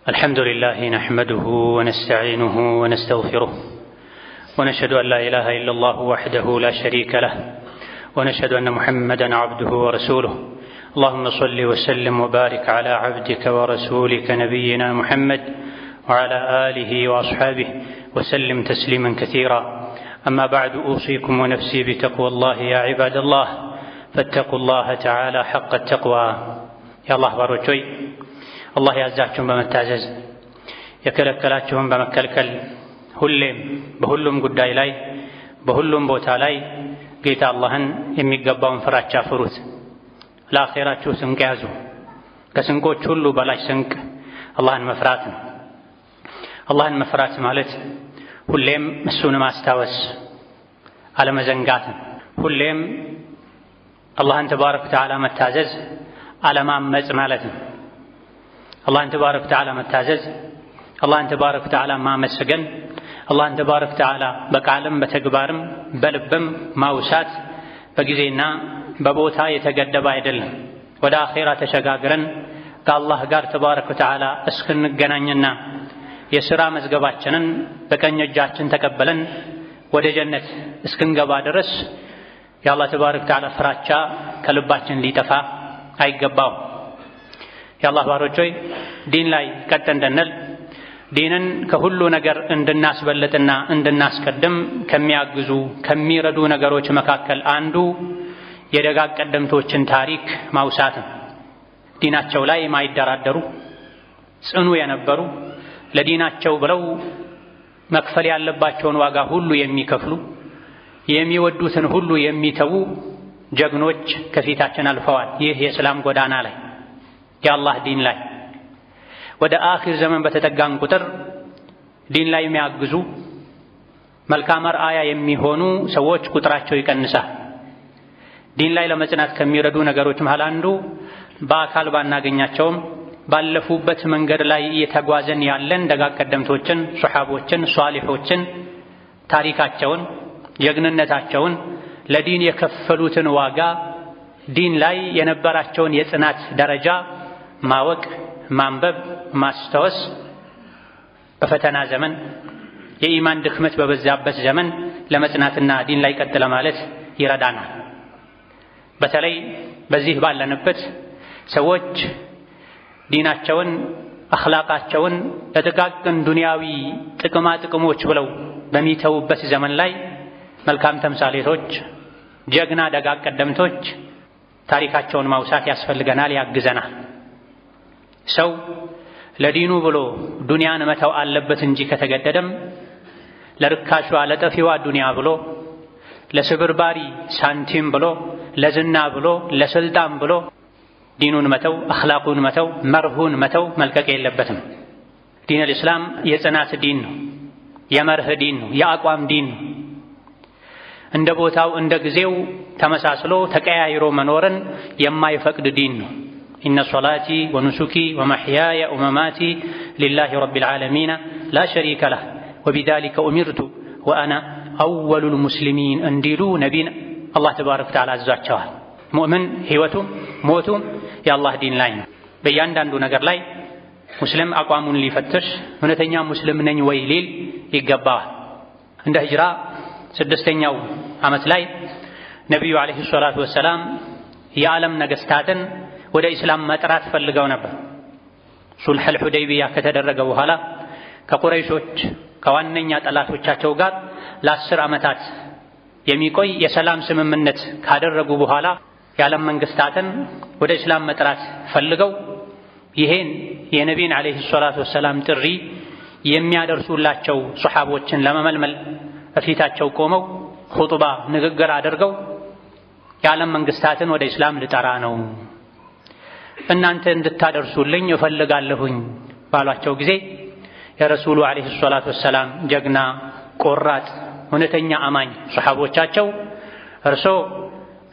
الحمد لله نحمده ونستعينه ونستغفره ونشهد أن لا إله إلا الله وحده لا شريك له ونشهد أن محمدا عبده ورسوله اللهم صل وسلم وبارك على عبدك ورسولك نبينا محمد وعلى آله وأصحابه وسلم تسليما كثيرا أما بعد أوصيكم ونفسي بتقوى الله يا عباد الله فاتقوا الله تعالى حق التقوى يا الله باروچوي الله ያዛችሁን በመታዘዝ የከለከላችሁን በመከልከል ሁሌም በሁሉም ጉዳይ ላይ በሁሉም ቦታ ላይ ጌታ አላህን የሚገባውን ፍራቻ ፍሩት። ለአኺራችሁ ስንቅ ያዙ። ከስንቆች ሁሉ በላይ ስንቅ አላህን መፍራት ነው። አላህን መፍራት ማለት ሁሌም እሱን ማስታወስ አለመዘንጋት ነው። ሁሌም አላህን ተባረከ ወተዓላ መታዘዝ አለማመጽ ማለት ነው። አላህን ተባረከ ወተዓላ መታዘዝ፣ አላህን ተባረከ ወተዓላ ማመስገን፣ አላህን ተባረከ ወተዓላ በቃልም በተግባርም በልብም ማውሳት በጊዜና በቦታ የተገደበ አይደለም። ወደ አኺራ ተሸጋግረን ከአላህ ጋር ተባረከ ወተዓላ እስክንገናኝና የሥራ መዝገባችንን በቀኝ እጃችን ተቀበለን ወደ ጀነት እስክንገባ ድረስ የአላህ ተባረከ ወተዓላ ፍራቻ ከልባችን ሊጠፋ አይገባውም። የአላህ ባሮች ሆይ ዲን ላይ ቀጥ እንድንል ዲንን ከሁሉ ነገር እንድናስበልጥና እንድናስቀድም ከሚያግዙ ከሚረዱ ነገሮች መካከል አንዱ የደጋግ ቀደምቶችን ታሪክ ማውሳት ነው። ዲናቸው ላይ የማይደራደሩ ጽኑ የነበሩ ለዲናቸው ብለው መክፈል ያለባቸውን ዋጋ ሁሉ የሚከፍሉ የሚወዱትን ሁሉ የሚተዉ ጀግኖች ከፊታችን አልፈዋል። ይህ የእስላም ጎዳና ላይ የአላህ ዲን ላይ ወደ አኺር ዘመን በተጠጋን ቁጥር ዲን ላይ የሚያግዙ መልካም አርአያ የሚሆኑ ሰዎች ቁጥራቸው ይቀንሳል። ዲን ላይ ለመጽናት ከሚረዱ ነገሮች መሃል አንዱ በአካል ባናገኛቸውም ባለፉበት መንገድ ላይ እየተጓዘን ያለን ደጋግ ቀደምቶችን፣ ሱሐቦችን፣ ሷሊሖችን ታሪካቸውን፣ ጀግንነታቸውን፣ ለዲን የከፈሉትን ዋጋ፣ ዲን ላይ የነበራቸውን የጽናት ደረጃ ማወቅ፣ ማንበብ፣ ማስታወስ በፈተና ዘመን የኢማን ድክመት በበዛበት ዘመን ለመጽናትና ዲን ላይ ቀጥ ለማለት ይረዳናል። በተለይ በዚህ ባለንበት ሰዎች ዲናቸውን፣ አኽላቃቸውን ለጥቃቅን ዱንያዊ ጥቅማ ጥቅሞች ብለው በሚተውበት ዘመን ላይ መልካም ተምሳሌቶች፣ ጀግና ደጋግ ቀደምቶች ታሪካቸውን ማውሳት ያስፈልገናል፣ ያግዘናል። ሰው ለዲኑ ብሎ ዱንያን መተው አለበት እንጂ ከተገደደም ለርካሿ ለጠፊዋ ዱንያ ብሎ ለስብርባሪ ሳንቲም ብሎ ለዝና ብሎ ለስልጣን ብሎ ዲኑን መተው፣ አኽላቁን መተው፣ መርሁን መተው መልቀቅ የለበትም። ዲን አልእስላም የጽናት ዲን ነው፣ የመርህ ዲን ነው፣ የአቋም ዲን ነው። እንደ ቦታው እንደ ጊዜው ተመሳስሎ ተቀያይሮ መኖርን የማይፈቅድ ዲን ነው። ኢነ ሶላቲ ወኑሱኪ ወመሕያየ ወመማቲ ሊላሂ ረቢል ዓለሚን ላ ሸሪከ ለህ ወቢዛሊከ ኡሚርቱ ወአና አወሉል ሙስሊሚን እንዲሉ ነቢን አላህ ተባረከ ወተዓላ አዟቸዋል። ሙእምን ሕይወቱም ሞቱም የአላህ ዲን ላይ ነው። በእያንዳንዱ ነገር ላይ ሙስሊም አቋሙን ሊፈትሽ እውነተኛ ሙስሊም ነኝ ወይ ሊል ይገባዋል። እንደ ሂጅራ 6ኛው ዓመት ላይ ነቢዩ ዓለይሂ ሰላቱ ወሰላም የዓለም ነገሥታትን ወደ ኢስላም መጥራት ፈልገው ነበር። ሱልሑል ሁደይቢያ ከተደረገ በኋላ ከቁረይሾች ከዋነኛ ጠላቶቻቸው ጋር ለ10 ዓመታት የሚቆይ የሰላም ስምምነት ካደረጉ በኋላ የዓለም መንግስታትን ወደ ኢስላም መጥራት ፈልገው ይሄን የነቢይን ዓለይሂ ሰላቱ ወሰላም ጥሪ የሚያደርሱላቸው ሱሐቦችን ለመመልመል በፊታቸው ቆመው ኹጥባ ንግግር አድርገው የዓለም መንግስታትን ወደ ኢስላም ልጠራ ነው፣ እናንተ እንድታደርሱልኝ እፈልጋለሁኝ ባሏቸው ጊዜ የረሱሉ ዓለይሂ ሰላቱ ወሰላም ጀግና ቆራጥ እውነተኛ አማኝ ሱሐቦቻቸው እርሶ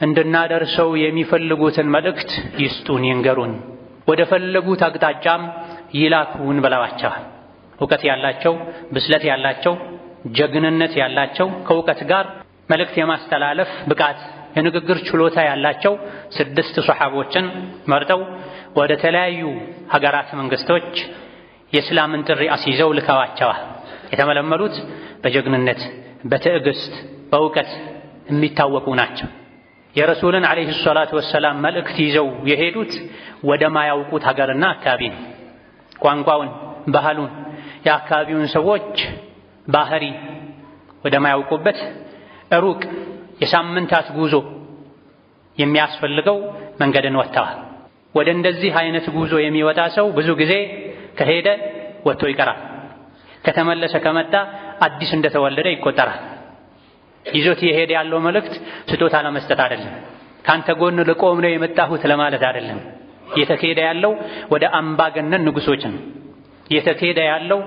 እንድናደርሰው የሚፈልጉትን መልእክት ይስጡን፣ ይንገሩን፣ ወደ ፈለጉት አቅጣጫም ይላኩን ብለዋቸዋል። እውቀት ያላቸው፣ ብስለት ያላቸው፣ ጀግንነት ያላቸው፣ ከእውቀት ጋር መልእክት የማስተላለፍ ብቃት የንግግር ችሎታ ያላቸው 6 ሱሐቦችን መርጠው ወደ ተለያዩ ሀገራት መንግስቶች የእስላምን ጥሪ አስይዘው ልከዋቸዋል። የተመለመሉት በጀግንነት በትዕግስት በእውቀት የሚታወቁ ናቸው። የረሱልን ዓለይሂ ሰላቱ ወሰላም መልእክት ይዘው የሄዱት ወደ ማያውቁት ሀገርና አካባቢ ነው። ቋንቋውን፣ ባህሉን፣ የአካባቢውን ሰዎች ባህሪ ወደ ማያውቁበት ሩቅ የሳምንታት ጉዞ የሚያስፈልገው መንገድን ወጥተዋል። ወደ እንደዚህ አይነት ጉዞ የሚወጣ ሰው ብዙ ጊዜ ከሄደ ወጥቶ ይቀራል። ከተመለሰ ከመጣ አዲስ እንደተወለደ ይቆጠራል። ይዞት የሄደ ያለው መልእክት ስጦታ ለመስጠት አይደለም። ካንተ ጎን ልቆም ነው የመጣሁት ለማለት አይደለም። እየተካሄደ ያለው ወደ አምባገነን ንጉሶች ነው። እየተካሄደ ያለው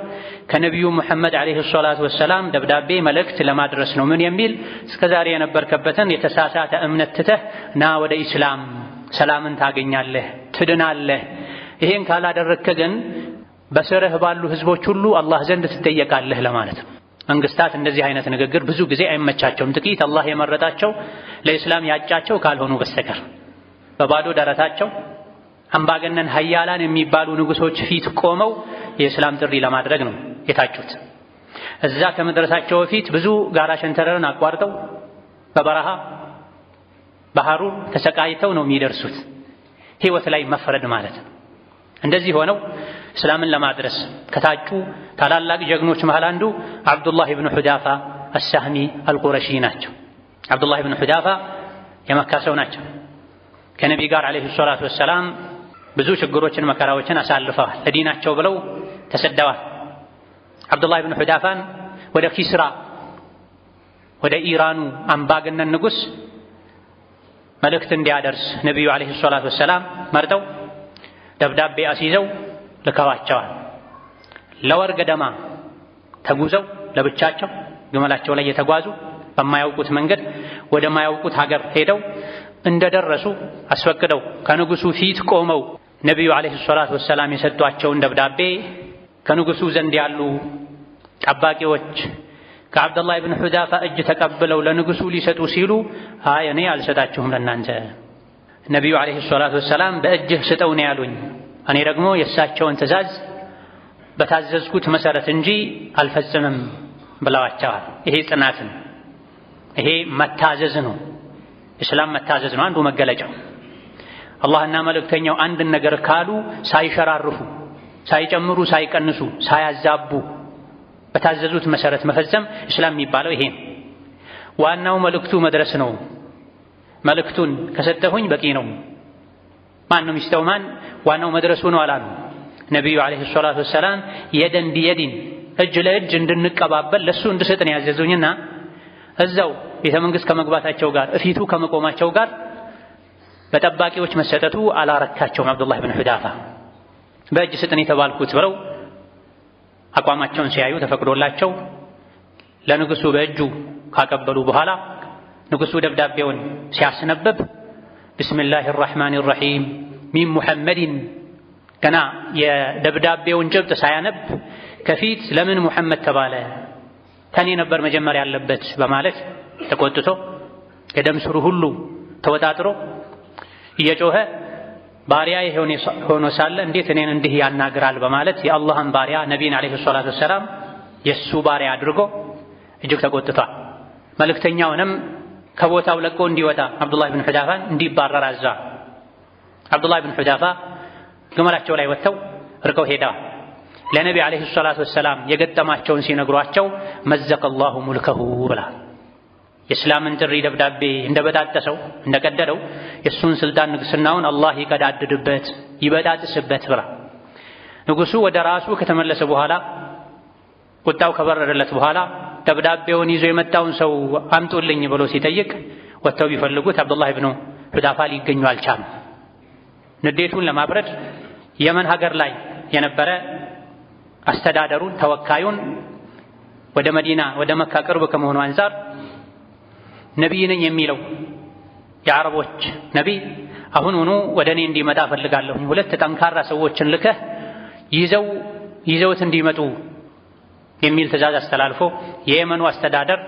ከነቢዩ ሙሐመድ ዓለይሂ ሰላቱ ወሰላም ደብዳቤ መልእክት ለማድረስ ነው። ምን የሚል እስከዛሬ የነበርከበትን የተሳሳተ እምነት ትተህ ና ወደ ኢስላም፣ ሰላምን ታገኛለህ፣ ትድናለህ። ይሄን ካላደረግክ ግን በስርህ ባሉ ህዝቦች ሁሉ አላህ ዘንድ ትጠየቃለህ ለማለት ነው። መንግስታት እንደዚህ አይነት ንግግር ብዙ ጊዜ አይመቻቸውም። ጥቂት አላህ የመረጣቸው ለኢስላም ያጫቸው ካልሆኑ በስተቀር በባዶ ደረታቸው አምባገነን ሀያላን የሚባሉ ንጉሶች ፊት ቆመው የእስላም ጥሪ ለማድረግ ነው የታጩት። እዛ ከመድረሳቸው በፊት ብዙ ጋራ ሸንተረርን አቋርጠው በበረሃ በሐሩር ተሰቃይተው ነው የሚደርሱት። ህይወት ላይ መፍረድ ማለት ነው። እንደዚህ ሆነው እስላምን ለማድረስ ከታጩ ታላላቅ ጀግኖች መሃል አንዱ አብዱላህ ኢብኑ ሁዳፋ አሳህሚ አልቁረሺ ናቸው። አብዱላህ ኢብኑ ሁዳፋ የመካ ሰው ናቸው። ከነቢ ጋር ዓለይሂ ሰላቱ ወሰላም ብዙ ችግሮችን መከራዎችን አሳልፈዋል። ለዲናቸው ብለው ተሰደዋል። አብዱላህ ኢብኑ ሁዳፋን ወደ ኪስራ ወደ ኢራኑ አምባገነን ንጉስ መልእክት እንዲያደርስ ነቢዩ ዓለይሂ ሰላቱ ወሰላም መርጠው ደብዳቤ አስይዘው ልከዋቸዋል። ለወር ገደማ ተጉዘው ለብቻቸው ግመላቸው ላይ የተጓዙ በማያውቁት መንገድ ወደ ማያውቁት ሀገር ሄደው እንደደረሱ አስፈቅደው ከንጉሱ ፊት ቆመው ነቢዩ ዓለይሂ ሰላቱ ወሰላም የሰጧቸውን ደብዳቤ ከንጉሱ ዘንድ ያሉ ጠባቂዎች ከአብዱላህ ኢብኑ ሁዳፋ እጅ ተቀብለው ለንጉሱ ሊሰጡ ሲሉ አይ እኔ አልሰጣችሁም ለናንተ ነቢዩ ዓለይሂ ሰላቱ ወሰላም በእጅህ ስጠው ነው ያሉኝ። እኔ ደግሞ የእሳቸውን ትእዛዝ በታዘዝኩት መሰረት እንጂ አልፈጽምም ብለዋቸዋል። ይሄ ጽናትን፣ ይሄ መታዘዝ ነው። እስላም መታዘዝ ነው አንዱ መገለጫው። አላህና መልእክተኛው አንድን ነገር ካሉ ሳይሸራርፉ፣ ሳይጨምሩ፣ ሳይቀንሱ፣ ሳያዛቡ በታዘዙት መሰረት መፈጸም እስላም የሚባለው ይሄ ነው። ዋናው መልእክቱ መድረስ ነው። መልእክቱን ከሰጠሁኝ በቂ ነው። ማን ነው የሚስተው ማን? ዋናው መድረሱ ነው አላሉ ነቢዩ ዓለይሂ ሰላቱ ወሰላም። የደን ቢየዲን እጅ ለእጅ እንድንቀባበል ለሱ እንድሰጥን ያዘዙኝና እዛው ቤተ መንግስት ከመግባታቸው ጋር እፊቱ ከመቆማቸው ጋር በጠባቂዎች መሰጠቱ አላረካቸውም። አብዱላህ ኢብኑ ሁዳፋ በእጅ ስጥን የተባልኩት ብለው አቋማቸውን ሲያዩ ተፈቅዶላቸው ለንጉሱ በእጁ ካቀበሉ በኋላ ንጉሱ ደብዳቤውን ሲያስነበብ ቢስሚላሂ ራሕማኒ ራሒም ሚን ሙሐመድን ገና የደብዳቤውን ጭብጥ ሳያነብ ከፊት ለምን ሙሐመድ ተባለ? ከኔ ነበር መጀመሪያ ያለበት በማለት ተቆጥቶ የደም ስሩ ሁሉ ተወጣጥሮ እየጮኸ ባሪያ ሆኖ ሳለ እንዴት እኔን እንዲህ ያናግራል በማለት የአላህን ባሪያ ነቢይን ዓለይሂ ሰላቱ ወሰላም የእሱ ባሪያ አድርጎ እጅግ ተቆጥቷል። መልእክተኛውንም ከቦታው ለቆ እንዲወጣ አብዱላህ ኢብኑ ሁዳፋን እንዲባረር አዟል። አብዱላህ ኢብኑ ሁዳፋ ግመላቸው ላይ ወጥተው ርቀው ሄደዋል። ለነቢ ዓለይሂ ሰላቱ ወሰላም የገጠማቸውን ሲነግሯቸው መዘቀላሁ ሙልከሁ ብላ የእስላምን ጥሪ ደብዳቤ እንደበጣጠሰው እንደቀደደው የእሱን ስልጣን ንግስናውን አላህ ይቀዳድድበት ይበጣጥስበት ብላ ንጉሱ ወደ ራሱ ከተመለሰ በኋላ ቁጣው ከበረደለት በኋላ ደብዳቤውን ይዞ የመጣውን ሰው አምጡልኝ ብሎ ሲጠይቅ ወጥተው ቢፈልጉት አብዱላህ ኢብኑ ሁዳፋ ሊገኙ አልቻሉም። ንዴቱን ለማብረድ የመን ሀገር ላይ የነበረ አስተዳደሩን ተወካዩን ወደ መዲና ወደ መካ ቅርብ ከመሆኑ አንፃር ነቢይ ነኝ የሚለው የአረቦች ነቢይ አሁኑኑ ወደ እኔ እንዲመጣ ፈልጋለሁ፣ ሁለት ጠንካራ ሰዎችን ልከህ ይዘውት እንዲመጡ የሚል ትእዛዝ አስተላልፎ የየመኑ አስተዳደር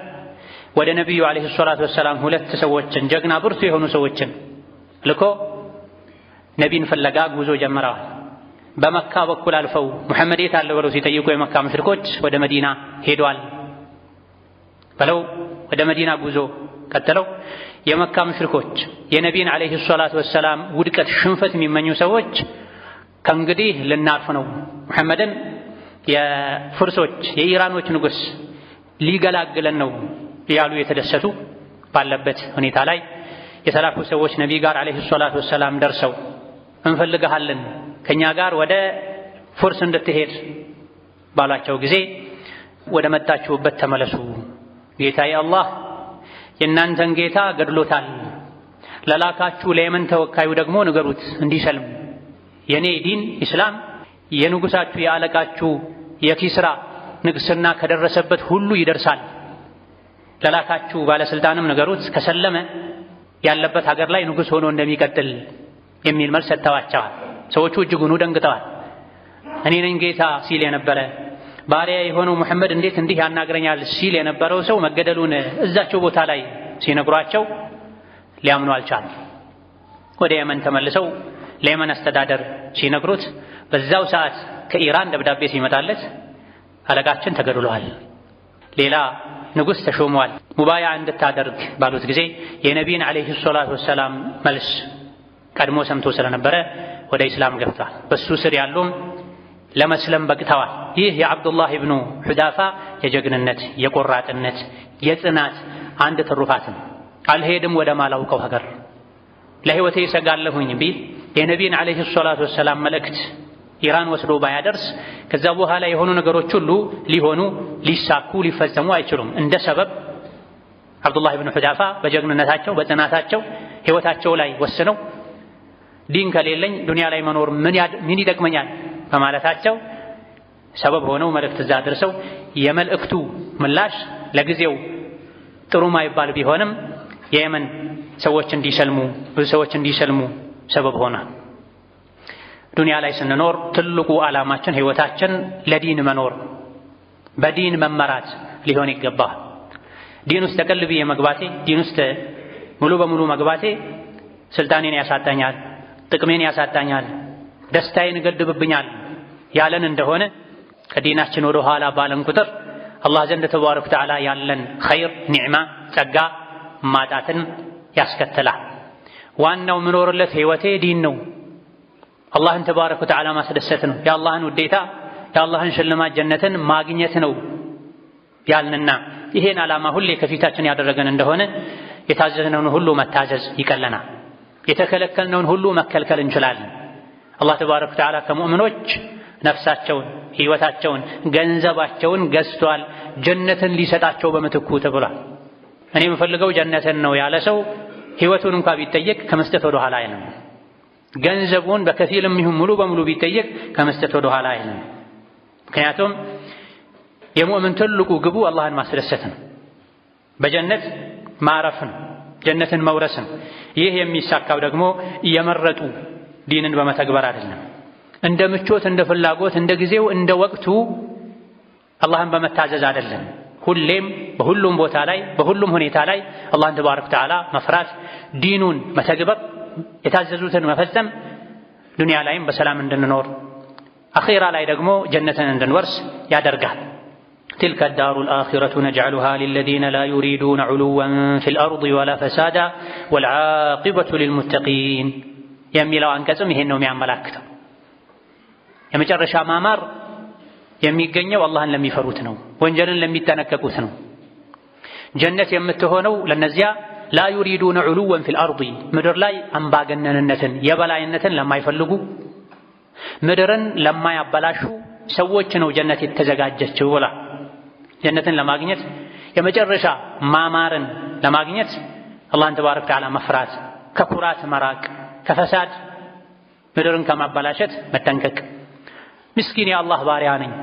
ወደ ነቢዩ ዓለይሂ ሰላቱ ወሰላም ሁለት ሰዎችን ጀግና ብርቱ የሆኑ ሰዎችን ልኮ ነቢይን ፍለጋ ጉዞ ጀምረዋል። በመካ በኩል አልፈው ሙሐመድ የት አለ ብለው ሲጠይቁ የመካ ሙሽሪኮች ወደ መዲና ሄዷል ብለው ወደ መዲና ጉዞ ቀጥለው የመካ ሙሽሪኮች የነቢይን አለይሂ ሰላቱ ወሰላም ውድቀት ሽንፈት የሚመኙ ሰዎች ከእንግዲህ ልናርፍ ነው ሙሐመድን የፍርሶች የኢራኖች ንጉስ ሊገላግለን ነው ያሉ የተደሰቱ ባለበት ሁኔታ ላይ የተላኩ ሰዎች ነቢይ ጋር አለይሂ ሰላቱ ወሰላም ደርሰው እንፈልግሃለን ከኛ ጋር ወደ ፍርስ እንድትሄድ ባላቸው ጊዜ ወደ መጣችሁበት ተመለሱ ጌታዬ አላህ የእናንተን ጌታ ገድሎታል ለላካችሁ ለየመን ተወካዩ ደግሞ ንገሩት እንዲሰልም የኔ ዲን ኢስላም የንጉሳችሁ የአለቃችሁ የኪስራ ንግስና ከደረሰበት ሁሉ ይደርሳል ለላካችሁ ባለስልጣንም ንገሩት ከሰለመ ያለበት ሀገር ላይ ንጉስ ሆኖ እንደሚቀጥል የሚል መልስ ሰጥተዋቸዋል ሰዎቹ እጅጉን ደንግጠዋል እኔ ነኝ ጌታ ሲል የነበረ ባሪያ የሆነው ሙሐመድ እንዴት እንዲህ ያናግረኛል ሲል የነበረው ሰው መገደሉን እዛቸው ቦታ ላይ ሲነግሯቸው ሊያምኑ አልቻሉም ወደ የመን ተመልሰው ለየመን አስተዳደር ሲነግሩት በዛው ሰዓት ከኢራን ደብዳቤ ሲመጣለት አለቃችን ተገድሏል ሌላ ንጉስ ተሾሟል ሙባያ እንድታደርግ ባሉት ጊዜ የነቢይን አለይሂ ሰላቱ ወሰላም መልስ ቀድሞ ሰምቶ ስለነበረ ወደ ኢስላም ገብቷል በሱ ስር ያሉም ለመስለም በቅተዋል ይህ የአብዱላህ ኢብኑ ሁዳፋ የጀግንነት የቆራጥነት የጽናት አንድ ትሩፋት ነው አልሄድም ወደ ማላውቀው ሀገር ለህይወቴ ይሰጋለሁኝ ቢል የነቢይን አለይሂ ሰላቱ ወሰላም መልእክት ኢራን ወስዶ ባያደርስ ከዛ በኋላ የሆኑ ነገሮች ሁሉ ሊሆኑ ሊሳኩ ሊፈጸሙ አይችሉም እንደ ሰበብ አብዱላህ ኢብኑ ሁዳፋ በጀግንነታቸው በጽናታቸው ህይወታቸው ላይ ወስነው ዲን ከሌለኝ ዱንያ ላይ መኖር ምን ይጠቅመኛል በማለታቸው ሰበብ ሆነው መልእክት እዛ ደርሰው የመልእክቱ ምላሽ ለጊዜው ጥሩ ማይባል ቢሆንም የየመን ሰዎች እንዲሰልሙ ብዙ ሰዎች እንዲሰልሙ ሰበብ ሆነ ዱንያ ላይ ስንኖር ትልቁ ዓላማችን ህይወታችን ለዲን መኖር በዲን መመራት ሊሆን ይገባል ዲን ውስጥ ተቀልብዬ መግባቴ ዲን ውስጥ ሙሉ በሙሉ መግባቴ ስልጣኔን ያሳጣኛል ጥቅሜን ያሳጣኛል ደስታዬን ይገድብብኛል ያለን እንደሆነ ከዲናችን ወደ ኋላ ባለን ቁጥር አላህ ዘንድ ተባረከ ወተዓላ ያለን ኸይር ኒዕማ ጸጋ ማጣትን ያስከትላል ዋናው ምኖርለት ህይወቴ ዲን ነው አላህን ተባረከ ወተዓላ ማስደሰት ነው የአላህን ውዴታ የአላህን ሽልማት ጀነትን ማግኘት ነው ያልንና ይሄን ዓላማ ሁሌ ከፊታችን ያደረገን እንደሆነ የታዘዝነውን ሁሉ መታዘዝ ይቀለናል የተከለከልነውን ሁሉ መከልከል እንችላለን አላህ ተባረከ ወተዓላ ከሙእሚኖች ነፍሳቸውን ህይወታቸውን ገንዘባቸውን ገዝቷል ጀነትን ሊሰጣቸው በመትኩ ተብሏል እኔ የምፈልገው ጀነትን ነው ያለ ሰው ህይወቱን እንኳን ቢጠየቅ ከመስጠት ወደ ኋላ አይልም ገንዘቡን በከፊልም ይሁን ሙሉ በሙሉ ቢጠየቅ ከመስጠት ወደ ኋላ አይልም ምክንያቱም የሙእምን ትልቁ ግቡ አላህን ማስደሰት ነው በጀነት ማረፍ ነው ጀነትን መውረስ ነው ይህ የሚሳካው ደግሞ እየመረጡ ዲንን በመተግበር አይደለም እንደ ምቾት እንደ ፍላጎት እንደ ጊዜው እንደ ወቅቱ አላህን በመታዘዝ አይደለም ሁሌም በሁሉም ቦታ ላይ በሁሉም ሁኔታ ላይ አላህን ተባረከ ወተዓላ መፍራት ዲኑን መተግበር የታዘዙትን መፈጸም ዱንያ ላይም በሰላም እንድንኖር አኺራ ላይ ደግሞ ጀነትን እንድንወርስ ያደርጋል تلك الدار الآخرة نجعلها للذين لا يريدون علوا في الأرض ولا فسادا والعاقبة للمتقين የሚለው አንቀጽም ይሄን ነው የሚያመላክተው የመጨረሻ ማማር የሚገኘው አላህን ለሚፈሩት ነው ወንጀልን ለሚጠነቀቁት ነው ጀነት የምትሆነው ለነዚያ لا يريدون علوا في الأرض ምድር ላይ አምባገነንነትን የበላይነትን ለማይፈልጉ ምድርን ለማያበላሹ ሰዎች ነው ጀነት የተዘጋጀችው ብላ ጀነትን ለማግኘት የመጨረሻ ማማርን ለማግኘት አላህን ተባረከ ወተዓላ መፍራት ከኩራት መራቅ ከፈሳድ ምድርን ከማበላሸት መጠንቀቅ ምስኪን የአላህ ባሪያ ነኝ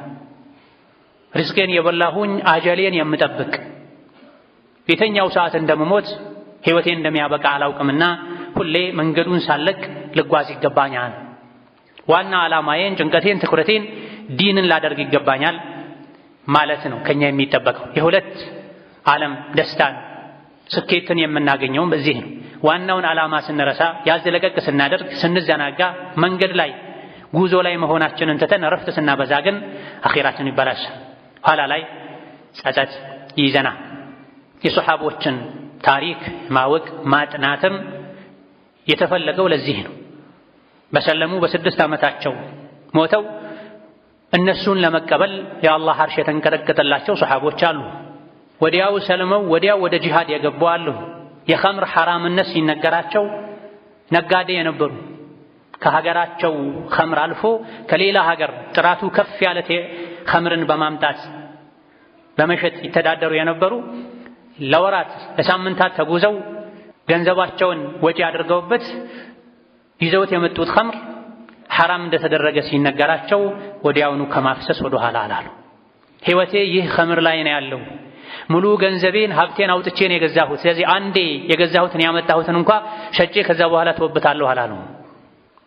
ሪዝቄን የበላሁኝ አጀሌን የምጠብቅ የተኛው ሰዓት እንደምሞት ህይወቴን እንደሚያበቃ አላውቅምና ሁሌ መንገዱን ሳለቅ ልጓዝ ይገባኛል ዋና ዓላማዬን ጭንቀቴን ትኩረቴን ዲንን ላደርግ ይገባኛል ማለት ነው ከኛ የሚጠበቀው የሁለት ዓለም ደስታን ስኬትን የምናገኘው በዚህ ነው ዋናውን ዓላማ ስንረሳ ያዝለቀቅ ስናደርግ ስንዘናጋ መንገድ ላይ ጉዞ ላይ መሆናችንን ትተን ረፍት ስናበዛ ግን አኺራችን ይበላሻል። ኋላ ላይ ጸጸት ይይዘና። የሱሐቦችን ታሪክ ማወቅ ማጥናትም የተፈለገው ለዚህ ነው። በሰለሙ በ6 ዓመታቸው ሞተው እነሱን ለመቀበል የአላህ አርሽ የተንቀጠቀጠላቸው ሱሐቦች አሉ። ወዲያው ሰልመው ወዲያው ወደ ጂሃድ የገቡ አሉ። የኸምር ሐራምነት ሲነገራቸው ነጋዴ የነበሩ ከሀገራቸው ኸምር አልፎ ከሌላ ሀገር ጥራቱ ከፍ ያለ ኸምርን በማምጣት በመሸጥ ይተዳደሩ የነበሩ ለወራት ለሳምንታት ተጉዘው ገንዘባቸውን ወጪ አድርገውበት ይዘውት የመጡት ኸምር ሐራም እንደተደረገ ሲነገራቸው ወዲያውኑ ከማፍሰስ ወደ ኋላ አላሉ። ሕይወቴ ይህ ኸምር ላይ ነው ያለው፣ ሙሉ ገንዘቤን ሀብቴን አውጥቼ ነው የገዛሁት፣ ስለዚህ አንዴ የገዛሁትን ያመጣሁትን እንኳ ሸጬ ከዛ በኋላ ተወብታለሁ አላሉ።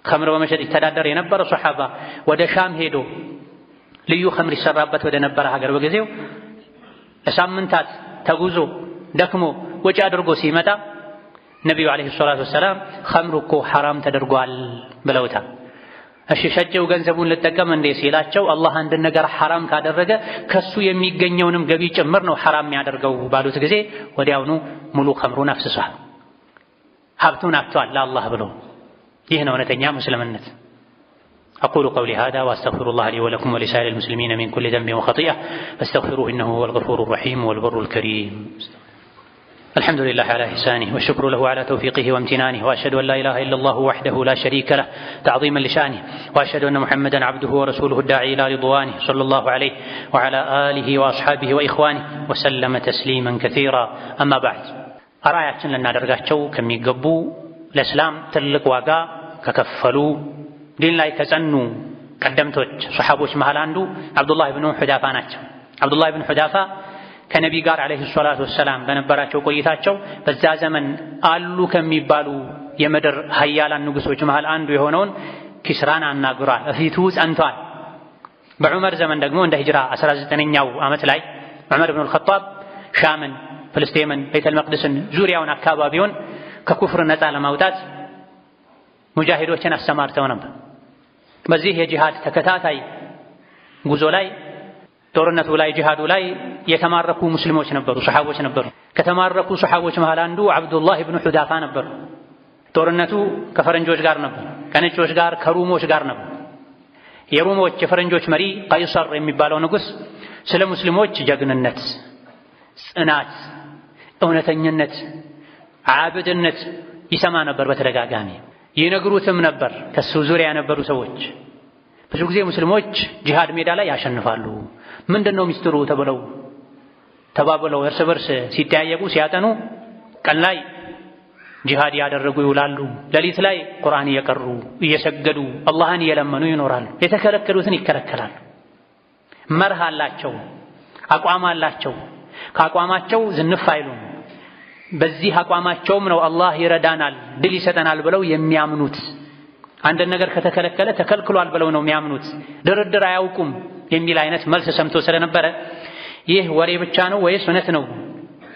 ኸምር በመሸጥ ይተዳደር የነበረ ሱሐባ ወደ ሻም ሄዶ ልዩ ኸምር ይሰራበት ወደ ነበረ ሀገር በጊዜው ለሳምንታት ተጉዞ ደክሞ ወጪ አድርጎ ሲመጣ ነቢዩ ዓለይሂ ሰላቱ ወሰላም ኸምሩ እኮ ሐራም ተደርጓል ብለውታል። እሺ ሸጬው ገንዘቡን ልጠቀም እንዴ ሲላቸው አላህ አንድን ነገር ሐራም ካደረገ ከሱ የሚገኘውንም ገቢ ጭምር ነው ሐራም የሚያደርገው ባሉት ጊዜ ወዲያውኑ ሙሉ ኸምሩን አፍስሷል። ሀብቱን አጥቷል ለአላህ ብሎ። ይህ ነው እውነተኛ ሙስልምነት። أقول قولي هذا وأستغفر الله لي ولكم ولسائر المسلمين من كل ذنب وخطيئة فاستغفروه إنه هو الغفور الرحيم والبر الكريم. الحمد لله على إحسانه والشكر له على توفيقه وامتنانه وأشهد أن لا إله إلا الله وحده لا شريك له تعظيما لشانه وأشهد أن محمدا عبده ورسوله الداعي إلى رضوانه صلى الله عليه وعلى آله وأصحابه وإخوانه وسلم تسليما كثيرا. أما بعد أراياتنا لنا درجاتشو كم يقبوا الإسلام تلق واقع ككفلوا ዲን ላይ ከጸኑ ቀደምቶች ሱሐቦች መሃል አንዱ አብዱላህ ኢብኑ ሁዳፋ ናቸው። አብዱላህ ኢብኑ ሁዳፋ ከነቢ ጋር ዓለይሂ ሰላቱ ወሰላም በነበራቸው ቆይታቸው በዛ ዘመን አሉ ከሚባሉ የምድር ሀያላን ንጉሶች መሃል አንዱ የሆነውን ኪስራን አናግሯል፣ እፊቱ ጸንቷል። በዑመር ዘመን ደግሞ እንደ ሂጅራ 19ኛው ዓመት ላይ ዑመር ኢብኑ አልኸጣብ ሻምን፣ ፍልስጤምን፣ ቤተል መቅደስን ዙሪያውን አካባቢውን ከኩፍር ነፃ ለማውጣት ሙጃሂዶችን አሰማርተው ነበር። በዚህ የጂሃድ ተከታታይ ጉዞ ላይ ጦርነቱ ላይ ጂሃዱ ላይ የተማረኩ ሙስሊሞች ነበሩ፣ ሱሐቦች ነበሩ። ከተማረኩ ሱሐቦች መሃል አንዱ አብዱላህ ኢብኑ ሁዳፋ ነበሩ። ጦርነቱ ከፈረንጆች ጋር ነበር፣ ከነጮች ጋር ከሩሞች ጋር ነበር። የሩሞች የፈረንጆች መሪ ቀይሰር የሚባለው ንጉስ ስለ ሙስሊሞች ጀግንነት፣ ጽናት፣ እውነተኝነት፣ ዓብድነት ይሰማ ነበር በተደጋጋሚ ይነግሩትም ነበር። ከሱ ዙሪያ የነበሩ ሰዎች ብዙ ጊዜ ሙስሊሞች ጂሃድ ሜዳ ላይ ያሸንፋሉ፣ ምንድነው ሚስጥሩ ተባብለው እርስ በርስ ሲተያየቁ ሲያጠኑ ቀን ላይ ጂሃድ ያደረጉ ይውላሉ፣ ሌሊት ላይ ቁርአን እየቀሩ እየሰገዱ አላህን እየለመኑ ይኖራሉ። የተከለከሉትን ይከለከላሉ። መርህ አላቸው፣ አቋም አላቸው። ከአቋማቸው ዝንፍ አይሉም። በዚህ አቋማቸውም ነው አላህ ይረዳናል ድል ይሰጠናል ብለው የሚያምኑት። አንድ ነገር ከተከለከለ ተከልክሏል ብለው ነው የሚያምኑት። ድርድር አያውቁም የሚል አይነት መልስ ሰምቶ ስለነበረ ይህ ወሬ ብቻ ነው ወይስ እውነት ነው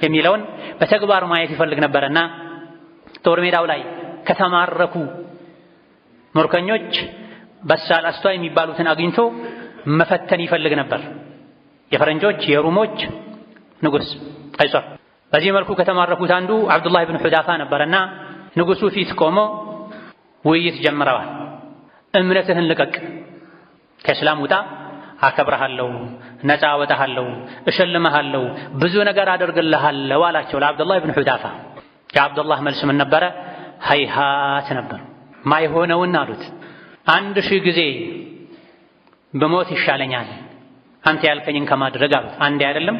የሚለውን በተግባር ማየት ይፈልግ ነበርና ጦር ሜዳው ላይ ከተማረኩ ምርኮኞች በሳል አስተዋይ የሚባሉትን አግኝቶ መፈተን ይፈልግ ነበር። የፈረንጆች የሩሞች ንጉስ ቀይሰር። በዚህ መልኩ ከተማረኩት አንዱ አብዱላህ ኢብኑ ሁዳፋ ነበርና ንጉሱ ፊት ቆሞ ውይይት ጀምረዋል። እምነትህን ልቀቅ፣ ከእስላም ውጣ፣ አከብረሃለሁ፣ ነፃ አወጣሃለሁ፣ እሸልመሃለሁ፣ ብዙ ነገር አደርግልሃለሁ አላቸው ለአብዱላህ ኢብኑ ሁዳፋ። የአብዱላህ መልስ ምን ነበረ? ሀይሃት ነበር። ማይሆነውን አሉት። 1000 ጊዜ በሞት ይሻለኛል አንተ ያልከኝን ከማድረግ አሉት። አንዴ አይደለም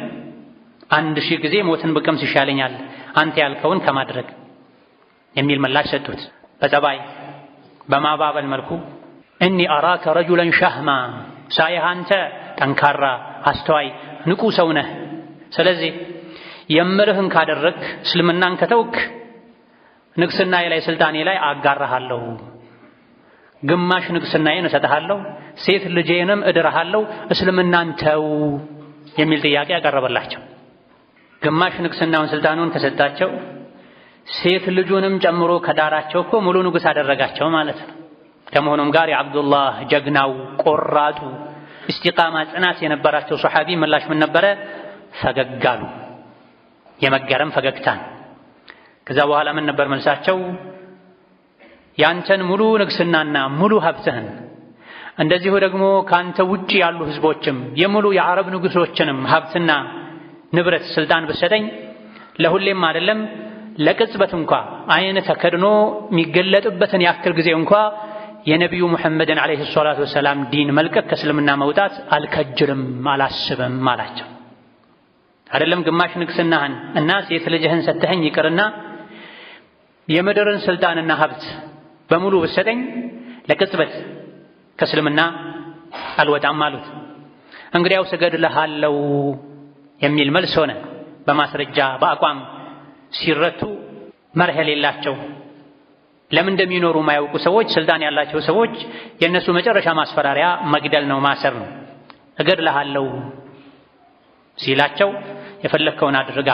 1000 ጊዜ ሞትን ብቀምስ ይሻለኛል አንተ ያልከውን ከማድረግ የሚል ምላሽ ሰጡት። በጸባይ በማባበል መልኩ እኒ አራከ ረጁለን ሻህማ፣ ሳይህ አንተ ጠንካራ አስተዋይ ንቁ ሰው ነህ። ስለዚህ የምልህን ካደረግ እስልምናን ከተውክ ንግስናዬ ላይ ስልጣኔ ላይ አጋራሃለሁ፣ ግማሽ ንግስናዬን እሰጥሃለሁ፣ ሴት ልጄንም እድርሃለሁ፣ እስልምናን ተው የሚል ጥያቄ ያቀረበላቸው። ግማሽ ንግስናውን ስልጣኑን ከሰጣቸው ሴት ልጁንም ጨምሮ ከዳራቸው እኮ ሙሉ ንጉስ አደረጋቸው ማለት ነው። ከመሆኑም ጋር የአብዱላህ ጀግናው ቆራጡ እስቲቃማ ጽናት የነበራቸው ሱሐቢ ምላሽ ምን ነበረ? ፈገግ አሉ። የመገረም ፈገግታን። ከዛ በኋላ ምን ነበር መልሳቸው? ያንተን ሙሉ ንግስናና ሙሉ ሀብትህን እንደዚሁ ደግሞ ካንተ ውጪ ያሉ ህዝቦችም የሙሉ የአረብ ንጉሶችንም ሀብትና ንብረት ስልጣን ብሰጠኝ ለሁሌም አይደለም ለቅጽበት እንኳ አይን ተከድኖ የሚገለጥበትን ያክል ጊዜ እንኳ የነቢዩ ሙሐመድን ዓለይሂ ሰላቱ ወሰላም ዲን መልቀቅ ከእስልምና መውጣት አልከጅልም አላስብም አላቸው። አይደለም ግማሽ ንግስናህን እና ሴት ልጅህን ሰተኸኝ ይቅርና የምድርን ስልጣንና ሀብት በሙሉ ብሰጠኝ ለቅጽበት ከእስልምና አልወጣም አሉት። እንግዲያው እገድልሃለሁ የሚል መልስ ሆነ። በማስረጃ በአቋም ሲረቱ መርህ የሌላቸው ለምን እንደሚኖሩ የማያውቁ ሰዎች፣ ስልጣን ያላቸው ሰዎች የእነሱ መጨረሻ ማስፈራሪያ መግደል ነው፣ ማሰር ነው። እገድልሃለሁ ሲላቸው የፈለግከውን አድርጋ።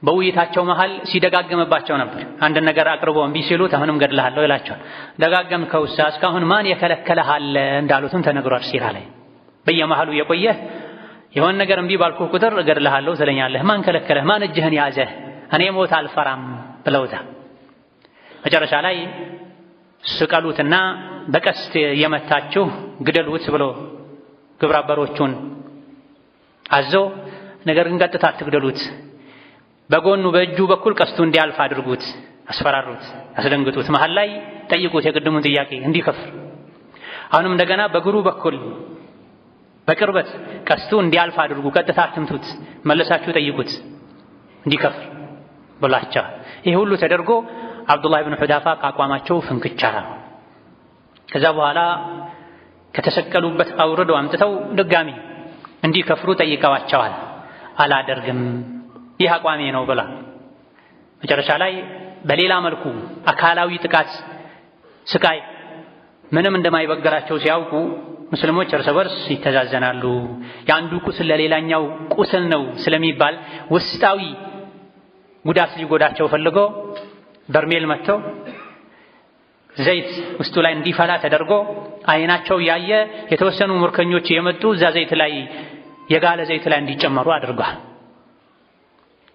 በውይይታቸው መሃል ሲደጋገምባቸው ነበር። አንድ ነገር አቅርቦ እምቢ ሲሉት አሁንም እገድልሃለሁ ይላቸዋል። ደጋገምከውሳ እስካሁን ማን የከለከለህ አለ እንዳሉትም ተነግሯል ሲራ ላይ። በየመሃሉ የቆየህ የሆነ ነገር እምቢ ባልኩህ ቁጥር እገድልሃለሁ ትለኛለህ። ማን ከለከለህ? ማን እጅህን ያዘህ? እኔ ሞት አልፈራም ብለውታል። መጨረሻ ላይ ስቀሉትና በቀስት የመታችሁ ግደሉት ብሎ ግብረ አበሮቹን አዞ፣ ነገር ግን ቀጥታ አትግደሉት፣ በጎኑ በእጁ በኩል ቀስቱ እንዲያልፍ አድርጉት፣ አስፈራሩት፣ አስደንግጡት። መሃል ላይ ጠይቁት የቅድሙን ጥያቄ እንዲከፍር። አሁንም እንደገና በእግሩ በኩል በቅርበት ቀስቱ እንዲያልፍ አድርጉ፣ ቀጥታ አትምቱት፣ መለሳችሁ ጠይቁት እንዲከፍር ብላቸው። ይህ ሁሉ ተደርጎ አብዱላህ ብን ሑዳፋ ከአቋማቸው ፍንክቻ። ከዛ በኋላ ከተሰቀሉበት አውርደው አምጥተው ድጋሚ እንዲከፍሩ ጠይቀዋቸዋል። አላደርግም ይህ አቋሜ ነው ብላ መጨረሻ ላይ በሌላ መልኩ አካላዊ ጥቃት፣ ስቃይ ምንም እንደማይበገራቸው ሲያውቁ ሙስሊሞች እርስ በርስ ይተዛዘናሉ። የአንዱ ቁስል ለሌላኛው ቁስል ነው ስለሚባል ውስጣዊ ጉዳት ሊጎዳቸው ፈልጎ በርሜል መጥቶ ዘይት ውስጡ ላይ እንዲፈላ ተደርጎ አይናቸው ያየ የተወሰኑ ምርኮኞች የመጡ እዛ ዘይት ላይ የጋለ ዘይት ላይ እንዲጨመሩ አድርጓል።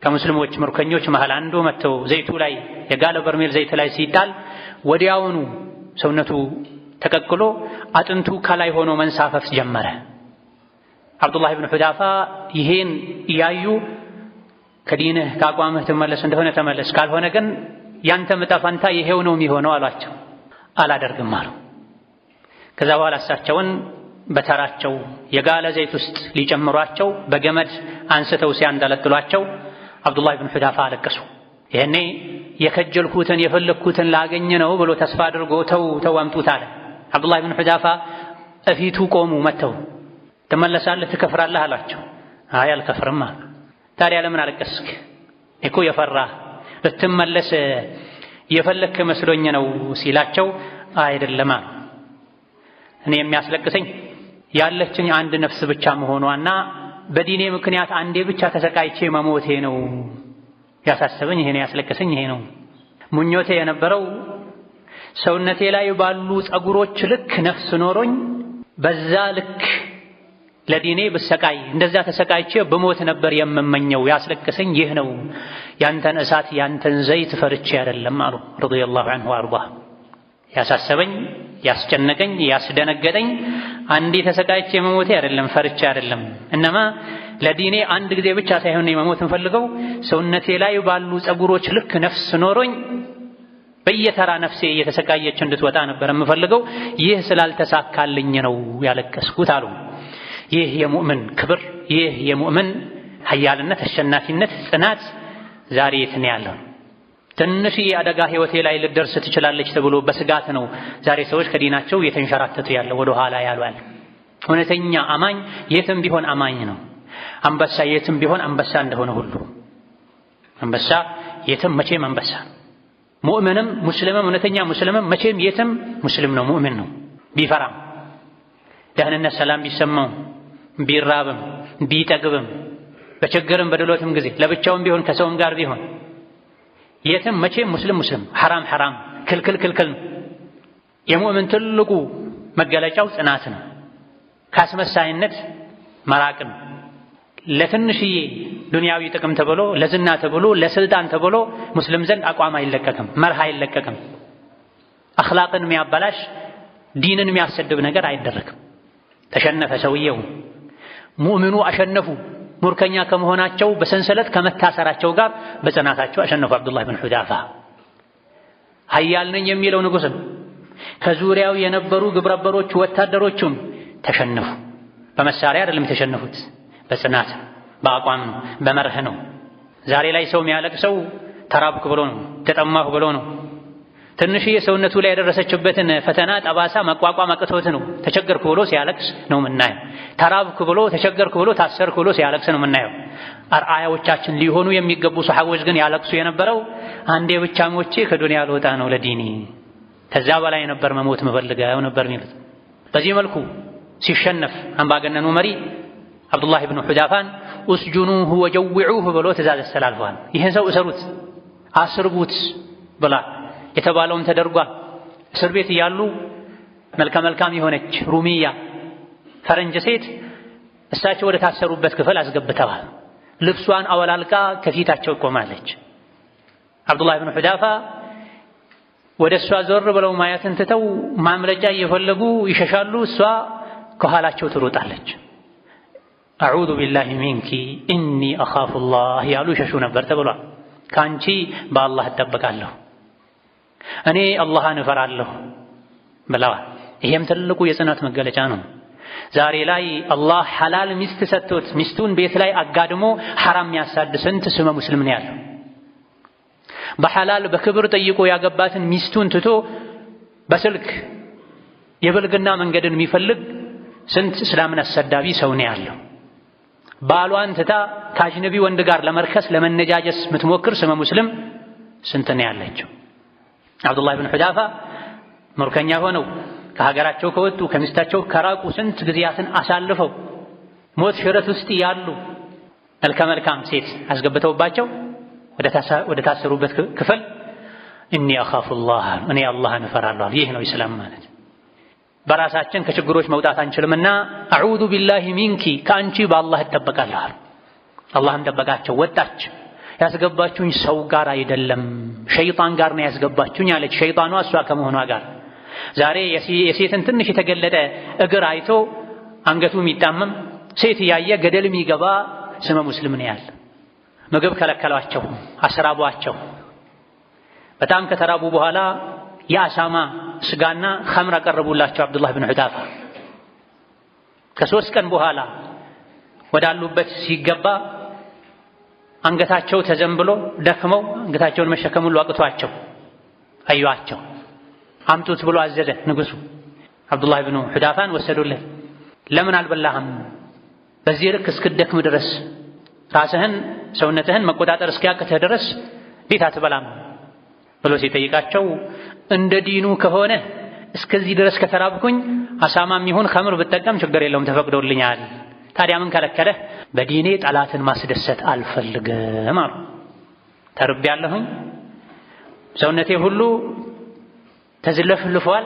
ከሙስሊሞች ምርኮኞች መሃል አንዱ መጥቶ ዘይቱ ላይ የጋለ በርሜል ዘይት ላይ ሲጣል ወዲያውኑ ሰውነቱ ተቀቅሎ አጥንቱ ከላይ ሆኖ መንሳፈፍ ጀመረ። አብዱላህ ብን ሑዳፋ ይሄን እያዩ ከዲንህ ከአቋምህ ትመለስ እንደሆነ ተመለስ፣ ካልሆነ ግን ያንተ ዕጣ ፈንታ ይሄው ነው የሚሆነው አሏቸው። አላደርግም አሉ። ከዛ በኋላ እሳቸውን በተራቸው የጋለ ዘይት ውስጥ ሊጨምሯቸው በገመድ አንስተው ሲያንጠለጥሏቸው አብዱላህ ብን ሑዳፋ አለቀሱ። ይሄኔ የከጀልኩትን የፈለግኩትን ላገኝ ነው ብሎ ተስፋ አድርጎ ተው አምጡት አለ። አብዱላህ ብን ሑዳፋ እፊቱ ቆሙ። መተው ትመለሳለህ ትከፍራለህ አላቸው። አይ አልከፍርም አሉ። ታዲያ ለምን አለቀስክ? እኮ የፈራህ ልትመለስ የፈለክ መስሎኝ ነው ሲላቸው አይደለም አሉ። እኔ የሚያስለቅሰኝ ያለችኝ አንድ ነፍስ ብቻ መሆኗና በዲኔ ምክንያት አንዴ ብቻ ተሰቃይቼ መሞቴ ነው ያሳሰበኝ። ይሄ ነው ያስለቅሰኝ። ይሄ ነው ምኞቴ የነበረው ሰውነቴ ላይ ባሉ ፀጉሮች ልክ ነፍስ ኖሮኝ በዛ ልክ ለዲኔ ብሰቃይ እንደዛ ተሰቃይቼ በሞት ነበር የምመኘው። ያስለቅሰኝ ይህ ነው፣ ያንተን እሳት ያንተን ዘይት ፈርቼ አይደለም አሉ ረዲየላሁ ዐንሁ ወአርዳህ። ያሳሰበኝ ያስጨነቀኝ ያስደነገጠኝ አንዴ ተሰቃይቼ መሞቴ አይደለም፣ ፈርቼ አይደለም። እነማ ለዲኔ አንድ ጊዜ ብቻ ሳይሆን መሞት እንፈልገው ሰውነቴ ላይ ባሉ ፀጉሮች ልክ ነፍስ ኖሮኝ በየተራ ነፍሴ እየተሰቃየች እንድትወጣ ነበር የምፈልገው። ይህ ስላልተሳካልኝ ነው ያለቀስኩት አሉ። ይህ የሙእምን ክብር፣ ይህ የሙእምን ሀያልነት፣ አሸናፊነት፣ ጽናት ዛሬ የት ነው ያለው? ትንሽ አደጋ ህይወቴ ላይ ልደርስ ትችላለች ተብሎ በስጋት ነው ዛሬ ሰዎች ከዲናቸው የተንሸራተቱ ያለው ወደ ኋላ ያሏል። እውነተኛ አማኝ የትም ቢሆን አማኝ ነው። አንበሳ የትም ቢሆን አንበሳ እንደሆነ ሁሉ አንበሳ የትም መቼም አንበሳ። ሙእምንም ሙስሊምም እውነተኛ ሙስሊምም መቼም የትም ሙስሊም ነው፣ ሙእምን ነው። ቢፈራም ደህንነት ሰላም ቢሰማው ቢራብም ቢጠግብም በችግርም በድሎትም ጊዜ ለብቻውም ቢሆን ከሰውም ጋር ቢሆን የትም መቼም ሙስሊም ሙስሊም፣ ሐራም ሐራም፣ ክልክል ክልክል። የሙእምን ትልቁ መገለጫው ጽናት ነው። ካስመሳይነት መራቅ ነው። ለትንሽዬ ዱንያዊ ጥቅም ተብሎ ለዝና ተብሎ ለስልጣን ተብሎ ሙስሊም ዘንድ አቋም አይለቀቅም፣ መርህ አይለቀቅም። አኽላቅን የሚያበላሽ ዲንን የሚያሰድብ ነገር አይደረግም። ተሸነፈ ሰውየው። ሙእሚኑ አሸነፉ። ሙርከኛ ከመሆናቸው በሰንሰለት ከመታሰራቸው ጋር በጽናታቸው አሸነፉ። አብዱላህ ብን ሑዛፋ ሀያል ነኝ የሚለው ንጉስም ከዙሪያው የነበሩ ግብረበሮቹ ወታደሮቹም ተሸነፉ። በመሳሪያ አይደለም የተሸነፉት፣ በጽናት በአቋም ነው፣ በመርህ ነው። ዛሬ ላይ ሰው የሚያለቅሰው ተራብኩ ብሎ ነው፣ ተጠማሁ ብሎ ነው። ትንሽዬ ሰውነቱ ላይ የደረሰችበትን ፈተና ጠባሳ መቋቋም አቅቶት ነው ተቸገርኩ ብሎ ሲያለቅስ ነው የምናየው። ተራብኩ ብሎ ተቸገርኩ ብሎ ታሰርኩ ብሎ ሲያለቅስ ነው የምናየው። አርአያዎቻችን ሊሆኑ የሚገቡ ሰሐቦች ግን ያለቅሱ የነበረው አንዴ ብቻ ሞቼ ከዱንያ ልወጣ ነው ለዲኒ፣ ከዛ በላይ ነበር መሞት መፈልገው ነበር የሚሉት። በዚህ መልኩ ሲሸነፍ አምባገነኑ መሪ አብዱላህ ብን ሑዛፋን እስጁኑሁ ወጀውዑሁ ብሎ ትእዛዝ አስተላልፈዋል። ይህን ሰው እሰሩት፣ አስርቡት ብላ የተባለውን ተደርጓል። እስር ቤት እያሉ መልከ መልካም የሆነች ሩሚያ ፈረንጅ ሴት እሳቸው ወደ ታሰሩበት ክፍል አስገብተዋል። ልብሷን አወላልቃ ከፊታቸው ቆማለች። አብዱላህ ብን ሑዛፋ ወደ እሷ ዞር ብለው ማየትን ትተው ማምለጫ እየፈለጉ ይሸሻሉ። እሷ ከኋላቸው ትሮጣለች። አዑዙ ቢላሂ ሚንኪ ኢኒ አኻፉላህ ያሉ ይሸሹ ነበር ተብሏል። ከአንቺ በአላህ እጠበቃለሁ፣ እኔ አላህን እፈራለሁ ብለዋል። ይሄም ትልቁ የጽናት መገለጫ ነው። ዛሬ ላይ አላህ ሐላል ሚስት ሰጥቶት ሚስቱን ቤት ላይ አጋድሞ ሐራም የሚያሳድ ስንት ስመ ሙስሊም ነው ያለው። በሐላል በክብር ጠይቆ ያገባትን ሚስቱን ትቶ በስልክ የብልግና መንገድን የሚፈልግ ስንት እስላምን አሰዳቢ ሰው ነው ያለው። ባሏን ትታ ከአጅነቢ ወንድ ጋር ለመርከስ ለመነጃጀስ የምትሞክር ስመ ሙስሊም ስንት ነው ያለችው። አብዱላህ ብን ሑዛፋ ሙርከኛ ሆነው ከሀገራቸው ከወጡ ከሚስታቸው ከራቁ ስንት ጊዜያትን አሳልፈው ሞት ሽረት ውስጥ ያሉ መልከ መልካም ሴት አስገብተውባቸው ወደ ታሰሩበት ክፍል እኒ አኻፉላህ እኔ አላህን እፈራለሁ። ይህ ነው ኢስላም ማለት። በራሳችን ከችግሮች መውጣት አንችልምና አዑዙ ቢላሂ ሚንኪ ከአንቺ በአላህ እጠበቃለሁ። አላህም ጠበቃቸው። ወጣች። ያስገባችሁኝ ሰው ጋር አይደለም ሸይጣን ጋር ነው ያስገባችሁኝ አለች። ሸይጣኗ እሷ ከመሆኗ ጋር ዛሬ የሴትን ትንሽ የተገለጠ እግር አይቶ አንገቱ የሚጣመም ሴት እያየ ገደል የሚገባ ስመ ሙስሊም ነው ያለ። ምግብ ከለከሏቸው፣ አስራቧቸው። በጣም ከተራቡ በኋላ የአሳማ ስጋና ኸምር አቀረቡላቸው አብዱላህ ብን ሑዛፋ። ከ3 ቀን በኋላ ወዳሉበት ሲገባ አንገታቸው ተዘንብሎ ደክመው አንገታቸውን መሸከም ሁሉ አቅቷቸው አዩአቸው። አምጡት ብሎ አዘዘ ንጉሱ። አብዱላህ ብን ሑዛፋን ወሰዱለት። ለምን አልበላህም? በዚህ ልክ እስክደክም ድረስ ራስህን ሰውነትህን መቆጣጠር እስኪያቅትህ ድረስ እንዴት አትበላም ብሎ ሲጠይቃቸው እንደ ዲኑ ከሆነ እስከዚህ ድረስ ከተራብኩኝ አሳማም ይሁን ኸምር ብጠቀም ችግር የለውም ተፈቅዶልኛል። ታዲያ ምን ከለከለህ? በዲኔ ጠላትን ማስደሰት አልፈልግም አሉ። ተርቤያለሁኝ፣ ሰውነቴ ሁሉ ተዝለፍልፏል።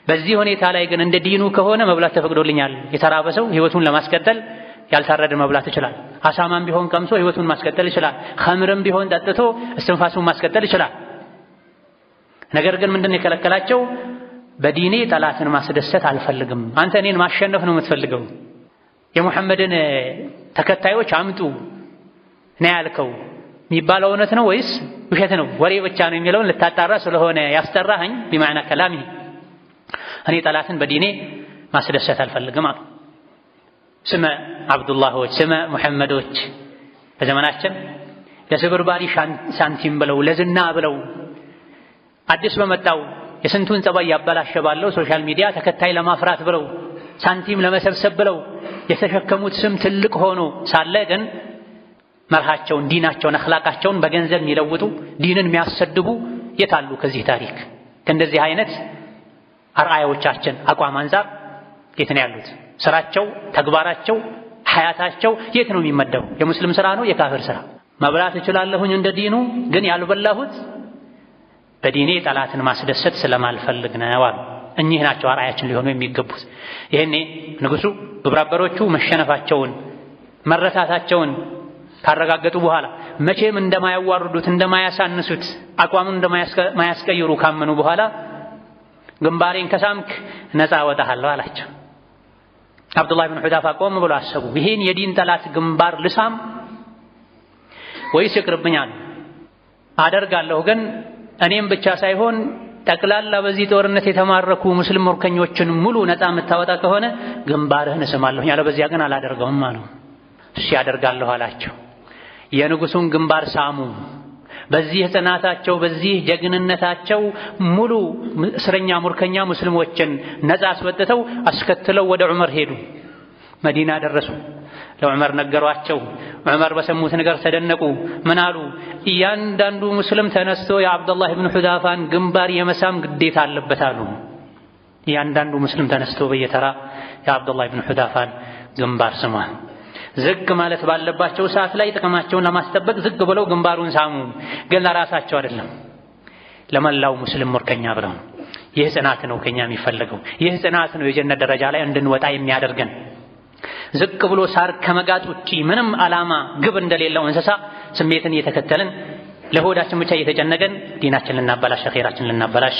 በዚህ ሁኔታ ላይ ግን እንደ ዲኑ ከሆነ መብላት ተፈቅዶልኛል። የተራበ ሰው ህይወቱን ለማስቀጠል ያልታረደ መብላት ይችላል። አሳማም ቢሆን ቀምሶ ህይወቱን ማስቀጠል ይችላል። ኸምርም ቢሆን ጠጥቶ እስትንፋሱን ማስቀጠል ይችላል። ነገር ግን ምንድነው የከለከላቸው? በዲኔ ጠላትን ማስደሰት አልፈልግም። አንተ እኔን ማሸነፍ ነው የምትፈልገው። የሙሐመድን ተከታዮች አምጡ ነው ያልከው የሚባለው እውነት ነው ወይስ ውሸት ነው? ወሬ ብቻ ነው የሚለውን ልታጣራ ስለሆነ ያስጠራኸኝ ቢማዕና ከላሚ እኔ ጠላትን በዲኔ ማስደሰት አልፈልግም አሉ። ስመ አብዱላሆች ስመ ሙሐመዶች በዘመናችን ለስብርባሪ ሳንቲም ብለው ለዝና ብለው አዲስ በመጣው የስንቱን ጸባይ ያበላሸ ባለው ሶሻል ሚዲያ ተከታይ ለማፍራት ብለው ሳንቲም ለመሰብሰብ ብለው የተሸከሙት ስም ትልቅ ሆኖ ሳለ ግን መርሃቸውን ዲናቸውን አኽላቃቸውን በገንዘብ የሚለውጡ ዲንን የሚያሰድቡ የታሉ? ከዚህ ታሪክ ከእንደዚህ አይነት አርአያዎቻችን አቋም አንፃር የት ነው ያሉት? ስራቸው፣ ተግባራቸው፣ ሐያታቸው የት ነው የሚመደቡ? የሙስሊም ስራ ነው የካፍር ስራ? መብላት እችላለሁኝ እንደ ዲኑ ግን ያልበላሁት በዲኔ ጠላትን ማስደሰት ስለማልፈልግ ነው አሉ። እኚህ ናቸው አርአያችን ሊሆኑ የሚገቡት። ይሄኔ ንጉሱ ግብረአበሮቹ መሸነፋቸውን መረታታቸውን ካረጋገጡ በኋላ መቼም እንደማያዋርዱት እንደማያሳንሱት አቋሙን እንደማያስቀይሩ ካመኑ በኋላ ግንባሬን ከሳምክ ነፃ ወጣሃለሁ አላቸው። አብዱላህ ብን ሑዳፋ ቆም ብሎ አሰቡ። ይሄን የዲን ጠላት ግንባር ልሳም ወይስ ይቅርብኛል? አደርጋለሁ ግን እኔም ብቻ ሳይሆን ጠቅላላ በዚህ ጦርነት የተማረኩ ሙስሊም ምርኮኞችን ሙሉ ነፃ የምታወጣ ከሆነ ግንባርህን እስማለሁ፣ ያለበዚያ ግን አላደርገውም አለው። እሺ አደርጋለሁ አላቸው። የንጉሱን ግንባር ሳሙ። በዚህ ጽናታቸው በዚህ ጀግንነታቸው ሙሉ እስረኛ ምርኮኛ ሙስሊሞችን ነፃ አስወጥተው አስከትለው ወደ ዑመር ሄዱ። መዲና ደረሱ። ለዑመር ነገሯቸው። ዑመር በሰሙት ነገር ተደነቁ። ምን አሉ? እያንዳንዱ ሙስሊም ተነስቶ የአብዱላህ ብን ሑዳፋን ግንባር የመሳም ግዴታ አለበት አሉ። እያንዳንዱ ሙስሊም ተነስቶ በየተራ የአብዱላህ ብን ሑዳፋን ግንባር ስሟል። ዝግ ማለት ባለባቸው ሰዓት ላይ ጥቅማቸውን ለማስጠበቅ ዝግ ብለው ግንባሩን ሳሙ። ግን ለራሳቸው አይደለም፣ ለመላው ሙስሊም ምርኮኛ ብለው። ይህ ጽናት ነው ከኛ የሚፈልገው። ይህ ጽናት ነው የጀነት ደረጃ ላይ እንድንወጣ የሚያደርገን። ዝቅ ብሎ ሳር ከመጋጥ ውጪ ምንም ዓላማ ግብ እንደሌለው እንስሳ ስሜትን እየተከተልን ለሆዳችን ብቻ እየተጨነቀን ዲናችን ልናበላሽ አኺራችን ልናበላሽ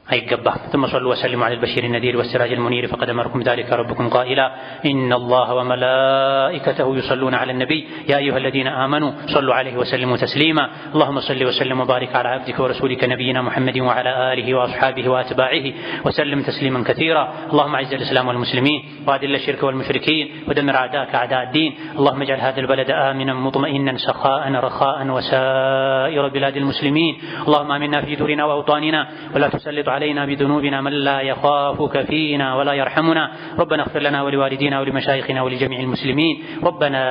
አይገባም። ثم صلوا وسلموا على البشير النذير والسراج المنير فقد أمركم ذلك ربكم قائلا إن الله وملائكته يصلون على النبي يا أيها الذين آمنوا صلوا عليه وسلموا تسليما اللهم صل وسلم وبارك على عبدك ورسولك نبينا محمد وعلى آله وأصحابه وأتباعه وسلم تسليما كثيرا اللهم أعز الإسلام والمسلمين وأذل الشرك والمشركين ودمر أعداءك أعداء الدين اللهم اجعل هذا البلد آمنا مطمئنا سخاء رخاء وسائر بلاد المسلمين اللهم آمنا في دورنا وأوطاننا ولا تسلط علينا بذنوبنا من لا يخافك فينا ولا يرحمنا ربنا اغفر لنا ولوالدينا ولمشايخنا ولجميع المسلمين ربنا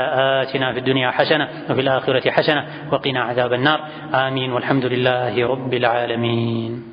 آتنا في الدنيا حسنة وفي الآخرة حسنة وقنا عذاب النار آمين والحمد لله رب العالمين.